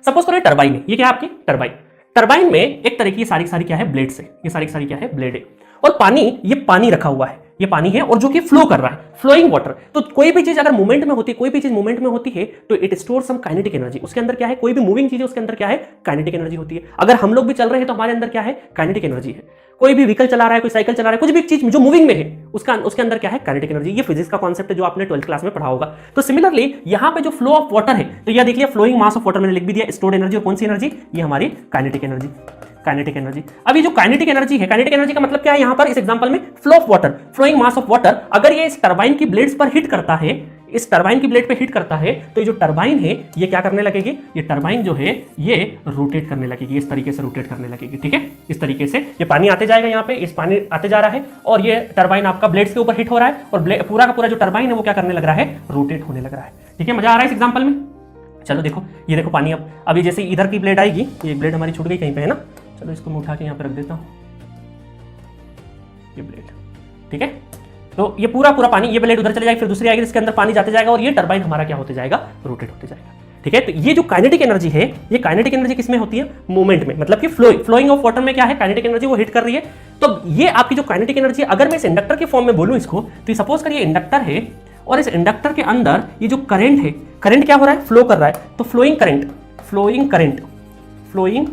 Suppose करो turbine है, ये क्या है आपकी टरबाइन। टरबाइन में एक तरह की ये सारी क्या है ब्लेड्स है, ये सारी क्या है ब्लेड है, और पानी, ये पानी रखा हुआ है, ये पानी है और जो कि फ्लो कर रहा है, फ्लोइंग वाटर। तो कोई भी चीज अगर मूवमेंट में होती है, कोई भी चीज मूवमेंट में होती है तो it store some kinetic energy. उसके अंदर क्या है, कोई भी मूविंग चीज है उसके अंदर क्या है, काइनेटिक एनर्जी होती है। अगर हम लोग भी चल रहे हैं तो हमारे अंदर क्या है, काइनेटिक एनर्जी है। कोई भी व्हीकल चला रहा है, कोई साइकिल चला रहा है, कुछ भी चीज जो मूविंग में है उसके अंदर क्या है, काइनेटिक एनर्जी। ये फिजिक्स का कॉन्सेप्ट है जो आपने 12th क्लास में पढ़ा होगा। तो सिमिलरली यहां पे जो फ्लो ऑफ वाटर है, तो यह देखिए फ्लोइंग मास ऑफ वाटर मैंने लिख भी दिया, स्टोर्ड एनर्जी, और कौन सी एनर्जी, ये हमारी काइनेटिक एनर्जी, काइनेटिक एनर्जी। अब ये जो काइनेटिक एनर्जी है, काइनेटिक एनर्जी का मतलब क्या है यहां पर इस एग्जांपल में, flow of water, flowing mass of water, अगर ये इस टरबाइन की ब्लेड्स पर हिट करता है, इस टरबाइन की ब्लेड पे हिट करता है, तो ये जो टरबाइन है ये क्या करने लगेगी, ये टरबाइन जो है ये रोटेट करने लगेगी, इस तरीके से रोटेट करने लगेगी, ठीक है। इस तरीके से ये पानी आते जाएगा, यहाँ पे इस पानी आते जा रहा है और ये टरबाइन आपका ब्लेड्स के ऊपर हिट हो रहा है और पूरा का पूरा जो टरबाइन है वो क्या करने लग रहा है, रोटेट होने लग रहा है, ठीक है। मजा आ रहा है इस एग्जांपल में। चलो देखो, ये देखो पानी, अब ये जैसे इधर की ब्लेड आएगी, ये ब्लेड हमारी छूट गई कहीं पे है ना, चलो इसको मैं उठा के यहाँ पे रख देता हूँ, ये ब्लेड, ठीक है। तो ये पूरा पानी, ये ब्लेड उधर चले जाएगी, फिर दूसरी आएगी, इसके अंदर पानी जाते जाएगा और ये टरबाइन हमारा क्या होते जाएगा, रोटेट होते जाएगा, ठीक है। तो ये जो काइनेटिक एनर्जी है, ये काइनेटिक एनर्जी किसमें होती है, मूवमेंट में, मतलब कि फ्लोइंग ऑफ वाटर में क्या है, काइनेटिक एनर्जी वो हिट कर रही है। तो ये आपकी जो काइनेटिक एनर्जी, अगर मैं इस इंडक्टर के फॉर्म में बोलूं इसको, तो सपोज करिए इंडक्टर है और इस इंडक्टर के अंदर ये जो करंट है, करंट क्या हो रहा है, फ्लो कर रहा है, तो flowing current, flowing current, flowing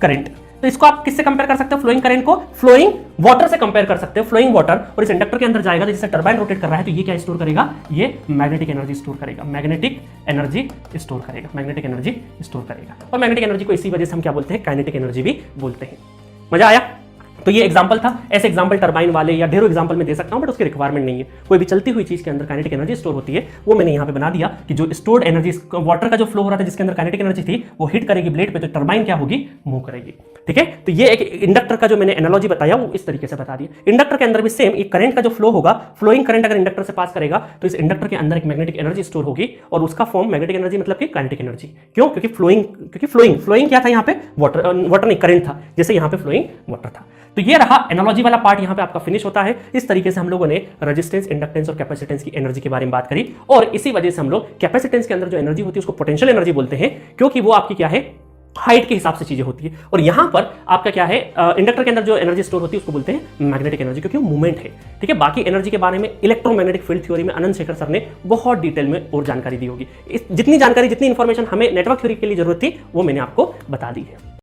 current. तो इसको आप किससे कंपेयर कर सकते हो, फ्लोइंग करंट को फ्लोइंग वाटर से कंपेयर कर सकते हो, फ्लोइंग वाटर, और इस इंडक्टर के अंदर जाएगा, जैसे टरबाइन रोटेट कर रहा है, तो ये क्या स्टोर करेगा, ये मैग्नेटिक एनर्जी स्टोर करेगा, मैग्नेटिक एनर्जी स्टोर करेगा, मैग्नेटिक एनर्जी स्टोर करेगा। और मैग्नेटिक एनर्जी को इसी वजह से हम क्या बोलते हैं, काइनेटिक एनर्जी भी बोलते हैं। मजा आया। तो ये एग्जांपल था, ऐसे एग्जांपल टरबाइन वाले या ढेरों एग्जांपल में दे सकता हूं, बट उसकी रिक्वायरमेंट नहीं है। कोई भी चलती हुई चीज के अंदर काइनेटिक एनर्जी स्टोर होती है, वो मैंने यहाँ पे बना दिया कि जो स्टोर्ड एनर्जी, वाटर का जो फ्लो हो रहा था जिसके अंदर काइनेटिक एनर्जी थी, वो हिट करेगी ब्लेड पे, तो टरबाइन क्या होगी, मूव करेगी, ठीक है। तो ये एक इंडक्टर का जो मैंने एनालॉजी बताया वो इस तरीके से बता दिया। इंडक्टर के अंदर भी सेम एक करंट का जो फ्लो होगा, फ्लोइंग करंट अगर इंडक्टर से पास करेगा तो इस इंडक्टर के अंदर एक मैग्नेटिक एनर्जी स्टोर होगी और उसका फॉर्म मैग्नेटिक एनर्जी मतलब कि काइनेटिक एनर्जी। क्यों, क्योंकि फ्लोइंग क्या था यहाँ पे, वाटर नहीं करंट था, जैसे यहाँ पे फ्लोइंग वाटर था। तो ये रहा एनालॉजी वाला पार्ट, यहाँ पे आपका फिनिश होता है। इस तरीके से हम लोगों ने रेजिस्टेंस, इंडक्टेंस और कैपेसिटेंस की एनर्जी के बारे में बात करी, और इसी वजह से हम लोग कैपेसिटेंस के अंदर जो एनर्जी होती है उसको पोटेंशियल एनर्जी बोलते हैं, क्योंकि वो आपकी क्या है, हाइट के हिसाब से चीजें होती है। और यहां पर आपका क्या है, इंडक्टर के अंदर जो एनर्जी स्टोर होती है उसको बोलते हैं मैग्नेटिक एनर्जी, क्योंकि वो मूवमेंट है, ठीक है। बाकी एनर्जी के बारे में इलेक्ट्रोमैग्नेटिक फील्ड थ्योरी में अनंत शेखर सर ने बहुत डिटेल में और जानकारी दी होगी। जितनी जानकारी, जितनी इंफॉर्मेशन हमें नेटवर्क थ्योरी के लिए जरूरत थी वो मैंने आपको बता दी है।